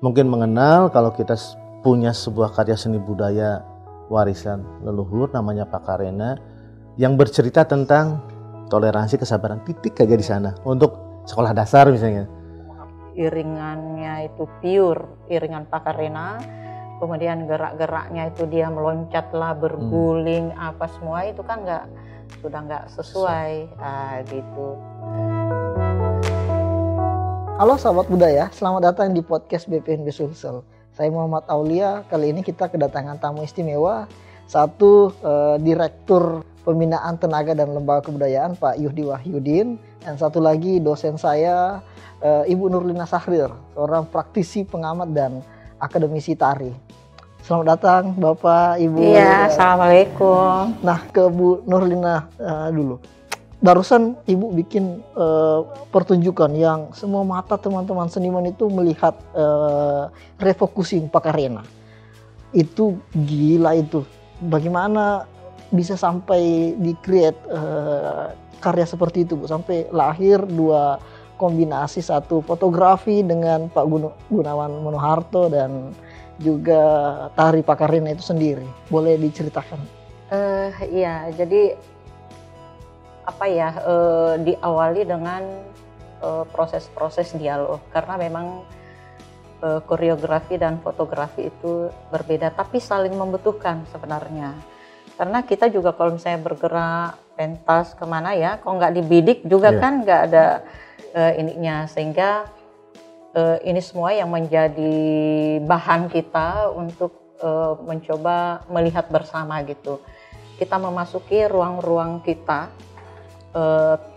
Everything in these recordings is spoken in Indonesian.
mungkin mengenal kalau kita punya sebuah karya seni budaya warisan leluhur namanya Pakarena yang bercerita tentang toleransi, kesabaran, titik aja di sana untuk sekolah dasar misalnya. Iringannya itu pure iringan Pakarena, kemudian gerak-geraknya itu dia meloncatlah, berguling, apa semua itu kan sudah nggak sesuai. Gitu. Halo sahabat budaya, selamat datang di podcast BPNB Sulsel. Saya Muhammad Aulia. Kali ini kita kedatangan tamu istimewa, satu Direktur Pembinaan Tenaga dan Lembaga Kebudayaan Pak Yuhdi Wahyudin, dan satu lagi dosen saya Ibu Nurlina Sahrir, seorang praktisi pengamat dan akademisi tari. Selamat datang Bapak, Ibu. Iya, Assalamualaikum. Nah, ke Bu Nurlina dulu. Barusan Ibu bikin pertunjukan yang semua mata teman-teman seniman itu melihat refocusing Pakarena. Itu gila itu. Bagaimana bisa sampai di-create karya seperti itu, Bu? Sampai lahir dua kombinasi, satu fotografi dengan Pak Gunawan Manoharto dan juga tari Pakarena itu sendiri. Boleh diceritakan? Iya, jadi diawali dengan proses-proses dialog, karena memang koreografi dan fotografi itu berbeda tapi saling membutuhkan sebenarnya, karena kita juga kalau misalnya bergerak pentas kemana ya, kalau nggak dibidik juga kan nggak ada ininya, sehingga ini semua yang menjadi bahan kita untuk mencoba melihat bersama gitu. Kita memasuki ruang-ruang kita,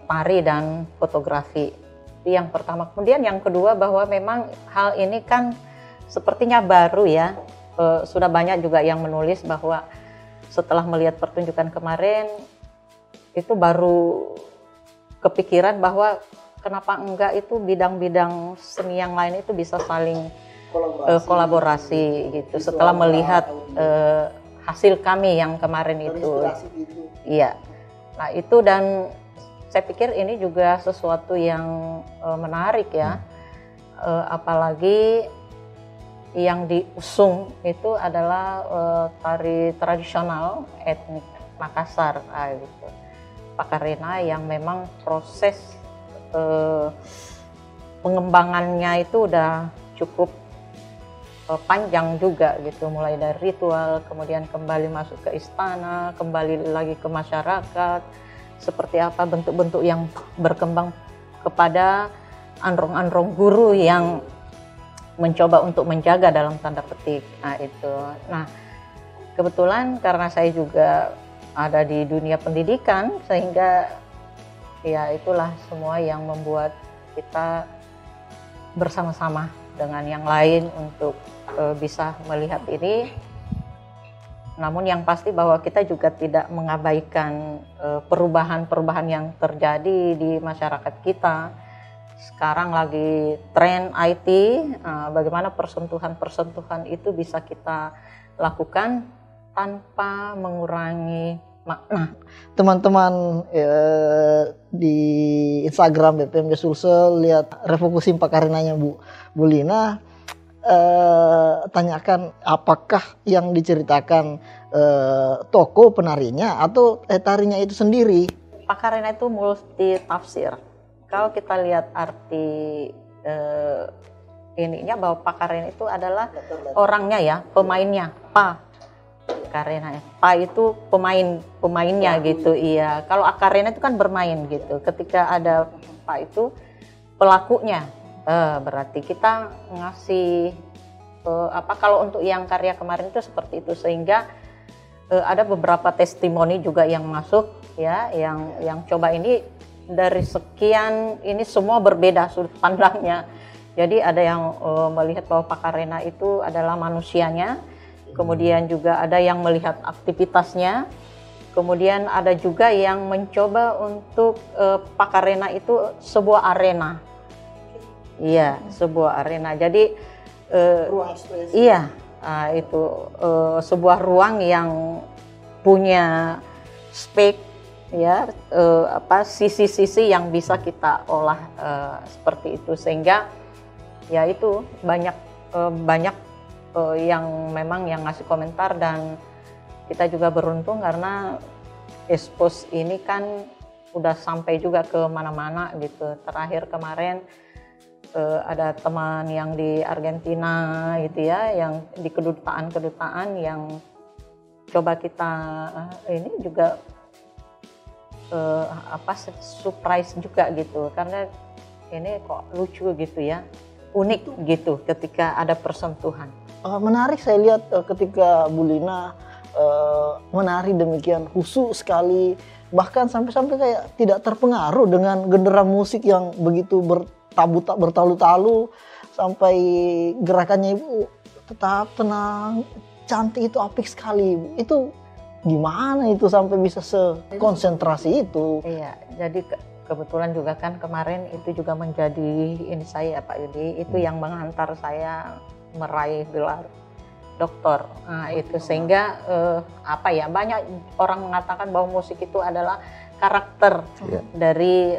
tari dan fotografi. Itu yang pertama. Kemudian yang kedua, bahwa memang hal ini kan sepertinya baru ya. Sudah banyak juga yang menulis bahwa setelah melihat pertunjukan kemarin itu baru kepikiran bahwa kenapa enggak itu bidang-bidang seni yang lain itu bisa saling kolaborasi gitu. Setelah melihat hasil kami yang kemarin itu. Iya. Nah, itu, dan saya pikir ini juga sesuatu yang menarik ya, apalagi yang diusung itu adalah tari tradisional etnik Makassar, gitu. Pakarena yang memang proses pengembangannya itu udah cukup panjang juga gitu, mulai dari ritual, kemudian kembali masuk ke istana, kembali lagi ke masyarakat, seperti apa bentuk-bentuk yang berkembang kepada androng-androng guru yang mencoba untuk menjaga dalam tanda petik. Nah, kebetulan karena saya juga ada di dunia pendidikan, sehingga ya itulah semua yang membuat kita bersama-sama dengan yang lain untuk bisa melihat ini. Namun yang pasti bahwa kita juga tidak mengabaikan perubahan-perubahan yang terjadi di masyarakat kita. Sekarang lagi tren IT, bagaimana persentuhan-persentuhan itu bisa kita lakukan tanpa mengurangi makna. Teman-teman di Instagram BPMB Sulsel lihat refocusing Pakarenanya Bu Lina, tanyakan apakah yang diceritakan tokoh penarinya atau tarinya itu sendiri. Pakarena itu multi tafsir. Kalau kita lihat arti ininya, bahwa Pakarena itu adalah orangnya ya, pemainnya, Pakarena. Pa itu pemainnya gitu. Iya. Kalau Akarena itu kan bermain gitu. Ketika ada Pa itu pelakunya. Berarti kita ngasih kalau untuk yang karya kemarin itu seperti itu, sehingga ada beberapa testimoni juga yang masuk ya, yang coba ini dari sekian ini semua berbeda sudut pandangnya. Jadi ada yang melihat bahwa Pakarena itu adalah manusianya, kemudian juga ada yang melihat aktivitasnya, kemudian ada juga yang mencoba untuk Pakarena itu sebuah arena. Iya, sebuah arena. Jadi Ruang ekspresi. Iya, itu sebuah ruang yang punya spek ya, sisi-sisi yang bisa kita olah seperti itu, sehingga ya itu banyak banyak yang memang yang ngasih komentar, dan kita juga beruntung karena expose ini kan udah sampai juga ke mana-mana gitu. Terakhir kemarin ada teman yang di Argentina gitu ya, yang di kedutaan yang coba kita ini juga surprise juga gitu, karena ini kok lucu gitu ya, unik gitu ketika ada persentuhan. Menarik saya lihat ketika Bu Lina menari demikian khusyuk sekali, bahkan sampai-sampai kayak tidak terpengaruh dengan genderam musik yang begitu bertalu-talu, sampai gerakannya Ibu tetap tenang, cantik, itu apik sekali. Itu gimana itu sampai bisa sekonsentrasi itu? Iya, jadi kebetulan juga kan kemarin itu juga menjadi ini saya Pak Yudi, itu yang mengantar saya meraih gelar doktor. Nah, itu sehingga banyak orang mengatakan bahwa musik itu adalah karakter dari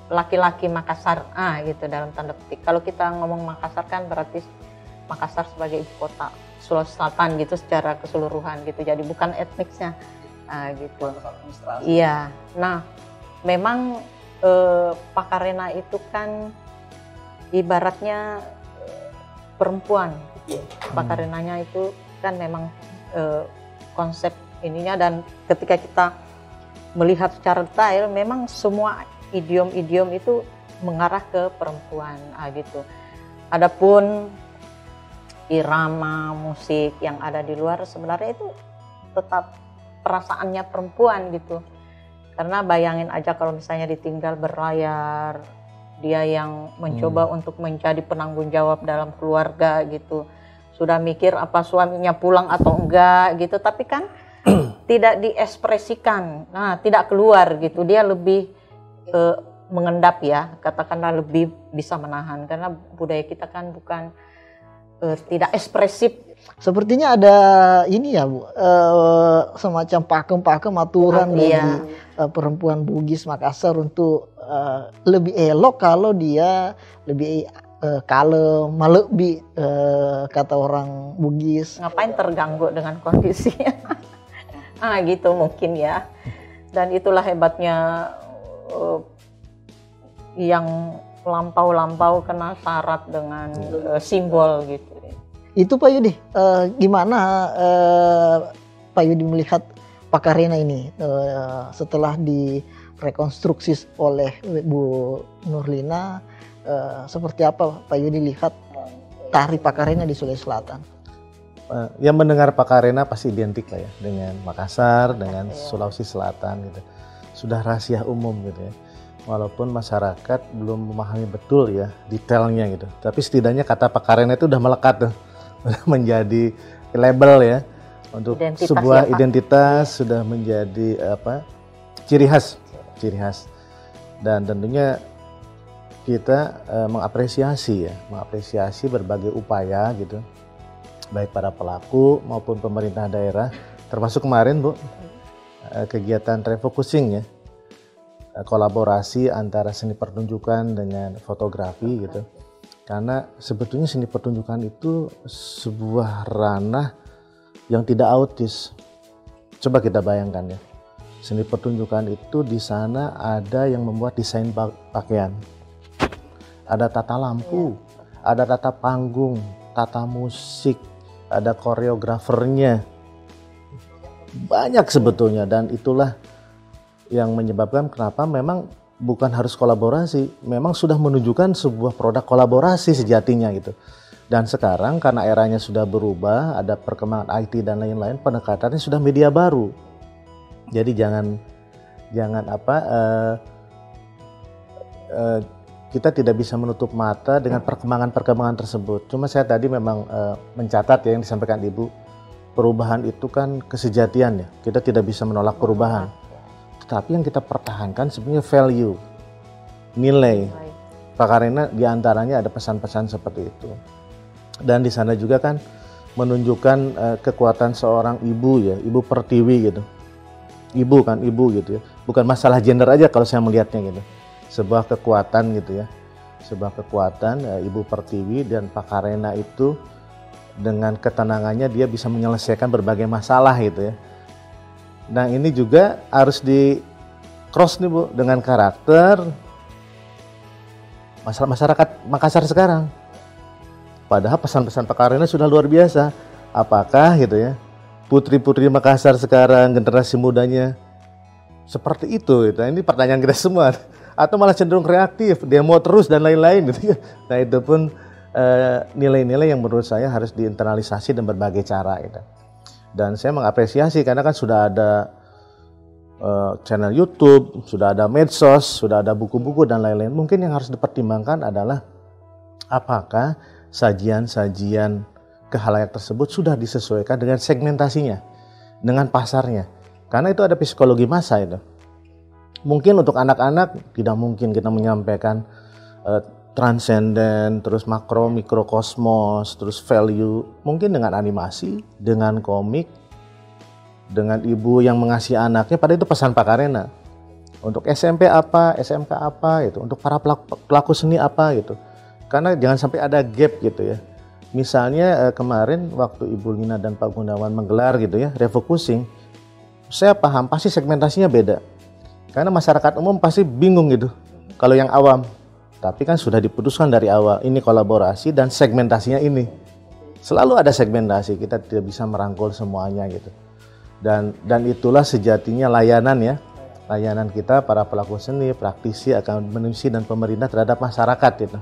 laki-laki Makassar, gitu dalam tanda petik. Kalau kita ngomong Makassar kan berarti Makassar sebagai ibu kota Sulawesi Selatan gitu secara keseluruhan gitu. Jadi bukan etnisnya, gitu. Iya. Nah, memang Pakarena itu kan ibaratnya perempuan. Pakarenanya itu kan memang konsep ininya, dan ketika kita melihat secara detail memang semua idiom-idiom itu mengarah ke perempuan, gitu. Adapun irama musik yang ada di luar sebenarnya itu tetap perasaannya perempuan gitu. Karena bayangin aja kalau misalnya ditinggal berlayar, dia yang mencoba untuk menjadi penanggung jawab dalam keluarga gitu. Sudah mikir apa suaminya pulang atau enggak gitu, tapi kan tidak diekspresikan, tidak keluar gitu. Dia lebih mengendap ya, katakanlah lebih bisa menahan, karena budaya kita kan bukan tidak ekspresif. Sepertinya ada ini ya Bu, semacam pakem-pakem aturan bagi perempuan Bugis Makassar untuk lebih elok kalau dia lebih kalem, lebih kata orang Bugis. Ngapain terganggu dengan kondisinya? Gitu mungkin ya. Dan itulah hebatnya yang lampau-lampau kena syarat dengan simbol gitu. Itu Pak Yudi, gimana Pak Yudi melihat Pakarena ini setelah direkonstruksi oleh Bu Nurlina, seperti apa Pak Yudi lihat tari Pakarena di Sulawesi Selatan? Yang mendengar Pakarena pasti identik lah ya dengan Makassar, dengan Sulawesi Selatan gitu. Sudah rahasia umum gitu ya. Walaupun masyarakat belum memahami betul ya detailnya gitu. Tapi setidaknya kata Pakarena itu udah melekat tuh. Menjadi label ya untuk identitas sebuah identitas, sudah menjadi ciri khas, dan tentunya kita mengapresiasi berbagai upaya gitu, baik para pelaku maupun pemerintah daerah, termasuk kemarin Bu kegiatan refocusing ya, kolaborasi antara seni pertunjukan dengan fotografi gitu. Karena sebetulnya seni pertunjukan itu sebuah ranah yang tidak autis. Coba kita bayangkan ya, seni pertunjukan itu di sana ada yang membuat desain pakaian, ada tata lampu, ada tata panggung, tata musik, ada koreografernya, banyak sebetulnya. Dan itulah yang menyebabkan kenapa memang bukan harus kolaborasi, memang sudah menunjukkan sebuah produk kolaborasi sejatinya gitu. Dan sekarang karena eranya sudah berubah, ada perkembangan IT dan lain-lain, pendekatannya sudah media baru. Jadi jangan kita tidak bisa menutup mata dengan perkembangan tersebut. Cuma saya tadi memang mencatat ya yang disampaikan Ibu, perubahan itu kan kesejatian ya. Kita tidak bisa menolak perubahan. Tetapi yang kita pertahankan sebenarnya value, nilai. Pakarena diantaranya ada pesan-pesan seperti itu. Dan di sana juga kan menunjukkan kekuatan seorang ibu ya, ibu pertiwi gitu. Ibu gitu ya. Bukan masalah gender aja kalau saya melihatnya gitu. Sebuah kekuatan gitu ya. sebuah kekuatan. Ibu Pertiwi dan Pak Karena itu dengan ketenangannya dia bisa menyelesaikan berbagai masalah gitu ya. Nah ini juga harus di cross nih Bu dengan karakter masyarakat Makassar sekarang. Padahal pesan-pesan Pak Karena sudah luar biasa. Apakah gitu ya putri-putri Makassar sekarang generasi mudanya seperti itu gitu. Ini pertanyaan kita semua. Atau malah cenderung reaktif, demo terus dan lain-lain gitu ya. Nah itu pun nilai-nilai yang menurut saya harus diinternalisasi dan berbagai cara gitu. Dan saya mengapresiasi karena kan sudah ada channel YouTube, sudah ada medsos, sudah ada buku-buku dan lain-lain. Mungkin yang harus dipertimbangkan adalah apakah sajian-sajian ke khalayak tersebut sudah disesuaikan dengan segmentasinya, dengan pasarnya. Karena itu ada psikologi massa itu. Mungkin untuk anak-anak tidak mungkin kita menyampaikan transenden, terus makro, mikrokosmos, terus value. Mungkin dengan animasi, dengan komik, dengan ibu yang mengasihi anaknya. Pada itu pesan Pak Karena. Untuk SMP apa, SMK apa gitu. Untuk para pelaku seni apa gitu. Karena jangan sampai ada gap gitu ya. Misalnya kemarin waktu Ibu Lina dan Pak Gunawan menggelar gitu ya, refocusing. Saya paham pasti segmentasinya beda. Karena masyarakat umum pasti bingung gitu. Kalau yang awam. Tapi kan sudah diputuskan dari awal, ini kolaborasi dan segmentasinya ini. Selalu ada segmentasi, kita tidak bisa merangkul semuanya gitu. Dan itulah sejatinya layanan ya. Layanan kita para pelaku seni, praktisi, akademisi dan pemerintah terhadap masyarakat gitu.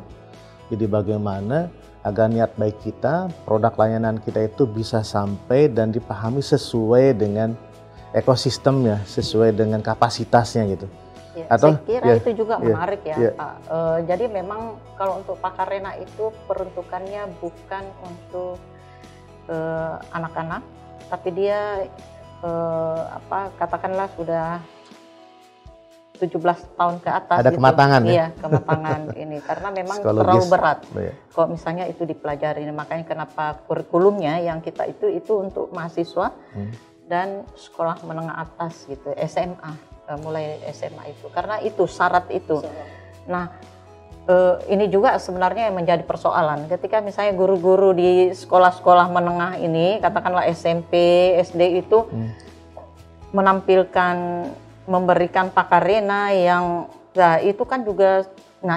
Jadi bagaimana agar niat baik kita, produk layanan kita itu bisa sampai dan dipahami sesuai dengan ekosistemnya, sesuai dengan kapasitasnya gitu. Ya, Atau saya kira itu juga menarik ya Pak. Jadi memang kalau untuk Pak Karena itu peruntukannya bukan untuk anak-anak, tapi dia katakanlah sudah 17 tahun ke atas. Ada gitu. kematangan ya? Iya, kematangan ini karena memang terlalu berat. Ya. Kalau misalnya itu dipelajari, makanya kenapa kurikulumnya yang kita itu untuk mahasiswa dan sekolah menengah atas gitu, SMA. Mulai SMA itu karena itu syarat itu. Nah ini juga sebenarnya yang menjadi persoalan ketika misalnya guru-guru di sekolah-sekolah menengah ini katakanlah SMP, SD itu menampilkan memberikan Pak Karena yang itu kan juga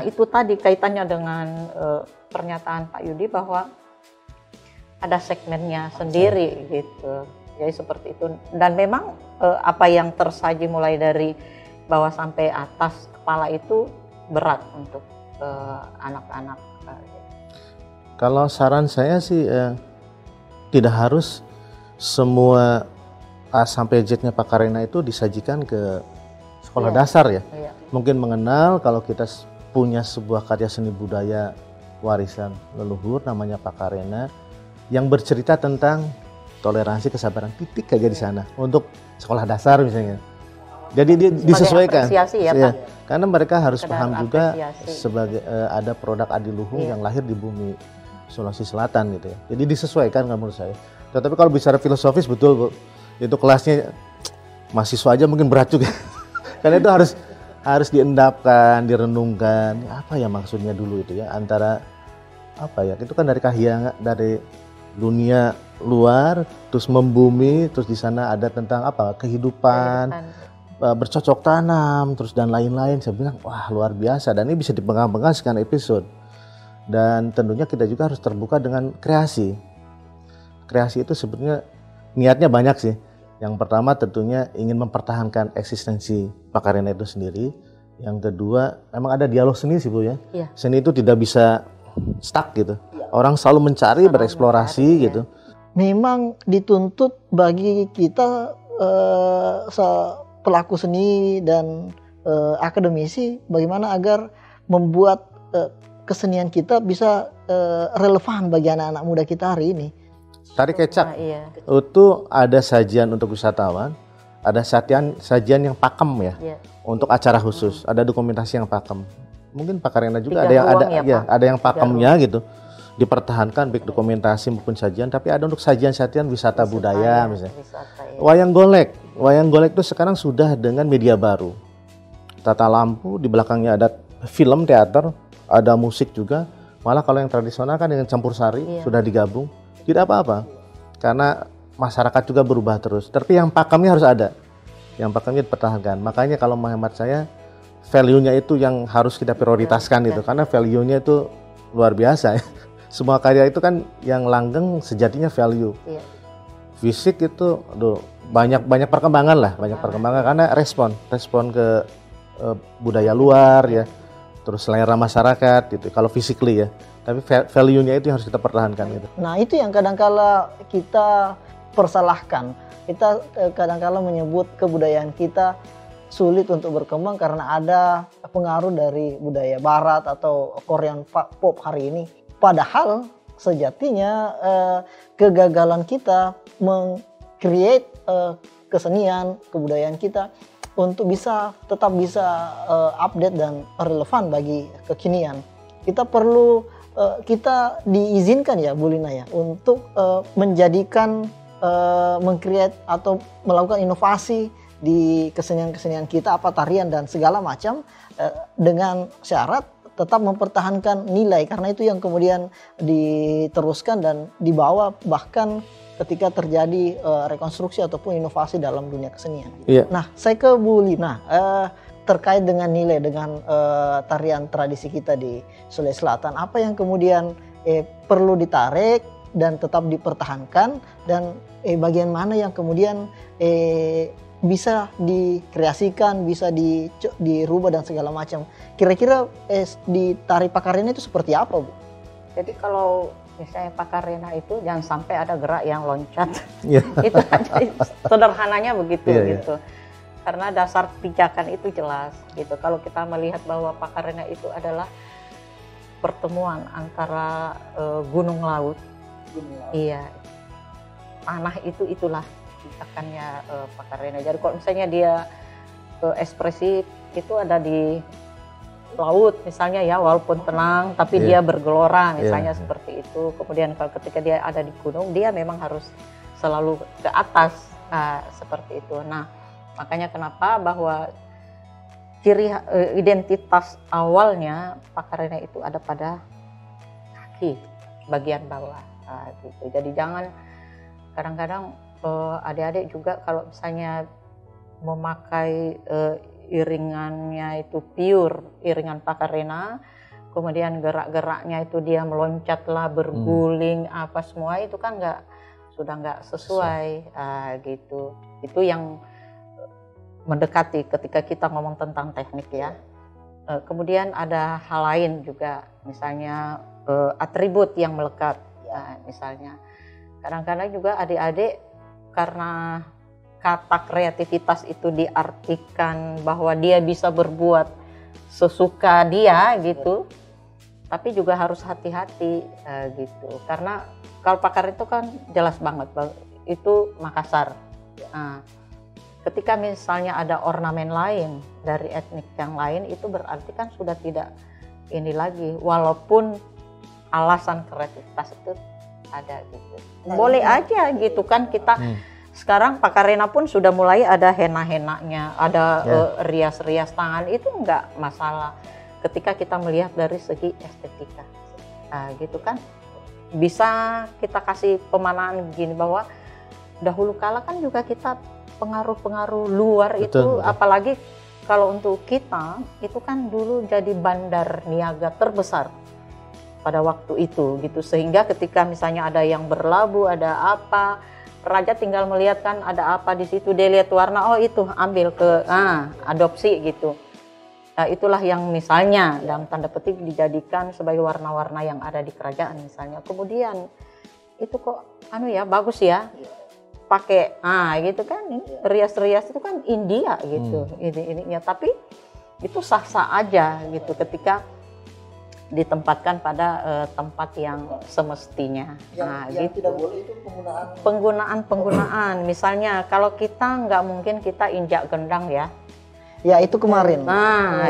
itu tadi kaitannya dengan pernyataan Pak Yudi bahwa ada segmennya sendiri gitu. Jadi seperti itu dan memang apa yang tersaji mulai dari bawah sampai atas kepala itu berat untuk anak-anak. Kalau saran saya sih tidak harus semua A sampai Z-nya Pak Karena itu disajikan ke sekolah dasar ya. Iya. Mungkin mengenal kalau kita punya sebuah karya seni budaya warisan leluhur namanya Pak Karena yang bercerita tentang toleransi, kesabaran, titik aja di sana untuk sekolah dasar misalnya. Jadi dia disesuaikan. Ya, Pak. Karena mereka harus paham juga sebagai ada produk adiluhung yang lahir di bumi Sulawesi Selatan gitu ya. Jadi disesuaikan menurut saya. Tetapi kalau bicara filosofis betul Bu, itu kelasnya mahasiswa aja mungkin berat juga. Karena itu harus diendapkan, direnungkan. Apa ya maksudnya dulu itu ya antara apa ya? Itu kan dari kahiyang dari dunia luar terus membumi terus di sana ada tentang apa kehidupan bercocok tanam terus dan lain-lain. Saya bilang wah luar biasa dan ini bisa dipegang-pegang sekian episode dan tentunya kita juga harus terbuka dengan kreasi itu sebenarnya niatnya banyak sih. Yang pertama tentunya ingin mempertahankan eksistensi Pak Karena itu sendiri. Yang kedua memang ada dialog seni sih Bu ya. Seni itu tidak bisa stuck gitu. Orang selalu mencari, bereksplorasi gitu. Memang dituntut bagi kita pelaku seni dan akademisi bagaimana agar membuat kesenian kita bisa relevan bagi anak-anak muda kita hari ini. Tari kecak itu ada sajian untuk wisatawan, ada sajian yang pakem ya, untuk acara khusus, ada dokumentasi yang pakem. Mungkin Pak Karena juga ada yang pakemnya gitu. Dipertahankan baik dokumentasi maupun sajian, tapi ada untuk sajian-sajian wisata budaya misalnya. Wayang golek itu sekarang sudah dengan media baru. Tata lampu, di belakangnya ada film teater, ada musik juga. Malah kalau yang tradisional kan dengan campur sari sudah digabung, tidak apa-apa. Karena masyarakat juga berubah terus. Tapi yang pakemnya harus ada, yang pakemnya dipertahankan. Makanya kalau menghemat saya, value-nya itu yang harus kita prioritaskan itu, karena value-nya itu luar biasa ya. Semua karya itu kan yang langgeng sejatinya value. Fisik itu banyak perkembangan lah, banyak perkembangan karena respon ke budaya luar ya. Terus selera masyarakat gitu, kalau physically ya. Tapi value-nya itu yang harus kita pertahankan gitu. Nah itu yang kadang-kala kita persalahkan. Kita kadang-kala menyebut kebudayaan kita sulit untuk berkembang karena ada pengaruh dari budaya barat atau Korean pop hari ini. Padahal sejatinya kegagalan kita meng-create kesenian, kebudayaan kita untuk tetap bisa update dan relevan bagi kekinian. Kita perlu kita diizinkan ya Bu Lina ya untuk menjadikan meng-create atau melakukan inovasi di kesenian-kesenian kita, apa tarian dan segala macam, dengan syarat tetap mempertahankan nilai, karena itu yang kemudian diteruskan dan dibawa bahkan ketika terjadi rekonstruksi ataupun inovasi dalam dunia kesenian. Nah, saya ke Bu Lina terkait dengan nilai dengan tarian tradisi kita di Sulawesi Selatan, apa yang kemudian perlu ditarik dan tetap dipertahankan, dan bagian mana yang kemudian bisa dikreasikan, bisa dirubah dan segala macam. Kira-kira di tari Pakarena itu seperti apa, Bu? Jadi kalau misalnya Pakarena itu jangan sampai ada gerak yang loncat. Itu aja, sederhananya begitu gitu. Karena dasar pijakan itu jelas gitu. Kalau kita melihat bahwa Pakarena itu adalah pertemuan antara gunung laut. Iya. Tanah itulah pijakannya Pakarena. Jadi kalau misalnya dia ekspresi itu ada di laut misalnya ya, walaupun tenang tapi dia bergelora misalnya seperti itu. Kemudian kalau ketika dia ada di gunung, dia memang harus selalu ke atas seperti itu. Nah, makanya kenapa bahwa ciri identitas awalnya Pakarena itu ada pada kaki bagian bawah gitu. Jadi jangan kadang-kadang adik-adik juga kalau misalnya memakai iringannya itu pure iringan Pakarena, kemudian gerak-geraknya itu dia meloncatlah, berguling, apa semua itu kan sudah nggak sesuai gitu. Itu yang mendekati ketika kita ngomong tentang teknik ya. Kemudian ada hal lain juga, misalnya atribut yang melekat ya, misalnya kadang-kadang juga adik-adik karena kata kreativitas itu diartikan bahwa dia bisa berbuat sesuka dia gitu, tapi juga harus hati-hati gitu, karena kalau Pakar itu kan jelas banget itu Makassar. Ketika misalnya ada ornamen lain dari etnik yang lain, itu berarti kan sudah tidak ini lagi, walaupun alasan kreativitas itu ada gitu. Boleh aja gitu kan kita. Sekarang Pakarena pun sudah mulai ada henna-hennanya, ada rias-rias tangan, itu enggak masalah ketika kita melihat dari segi estetika. Gitu kan. Bisa kita kasih pemanaan gini bahwa dahulu kala kan juga kita pengaruh-pengaruh luar itu, apalagi kalau untuk kita itu kan dulu jadi bandar niaga terbesar pada waktu itu gitu, sehingga ketika misalnya ada yang berlabuh, ada apa, raja tinggal melihat kan ada apa di situ, dia lihat warna, oh itu ambil ke adopsi gitu. Nah, itulah yang misalnya dalam tanda petik dijadikan sebagai warna-warna yang ada di kerajaan misalnya. Kemudian itu kok bagus ya, pakai gitu kan, rias-rias itu kan India gitu, ininya, tapi itu sah-sah aja gitu ketika ditempatkan pada tempat yang semestinya. Yang gitu. tidak boleh itu penggunaan. Misalnya kalau kita nggak mungkin kita injak gendang ya. Ya itu kemarin.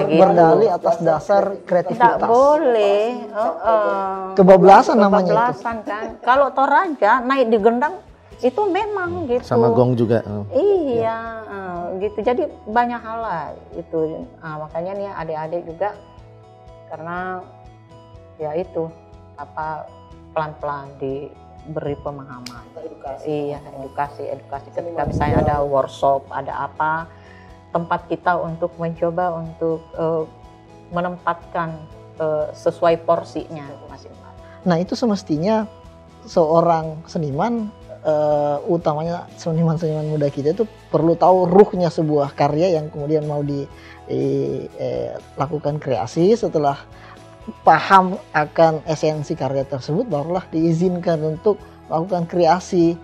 Gitu. Berdalih atas dasar kreativitas. Tidak boleh. Kebablasan namanya Kebablasan kan. Kalau Toraja naik di gendang itu memang gitu. Sama gong juga. Iya, gitu. Jadi banyak hal lah itu. Makanya nih adik-adik juga, karena ya itu pelan-pelan diberi pemahaman. Iya, edukasi ketika misalnya ada workshop, ada apa, tempat kita untuk mencoba untuk menempatkan sesuai porsinya masing-masing. Nah, itu semestinya seorang seniman, utamanya seniman-seniman muda kita itu perlu tahu ruhnya sebuah karya yang kemudian mau dilakukan kreasi. Setelah paham akan esensi karya tersebut, barulah diizinkan untuk melakukan kreasi.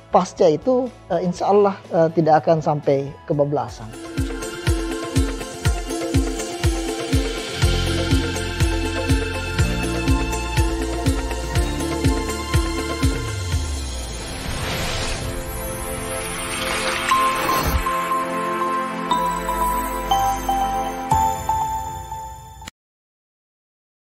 Pasca itu insya Allah tidak akan sampai kebablasan.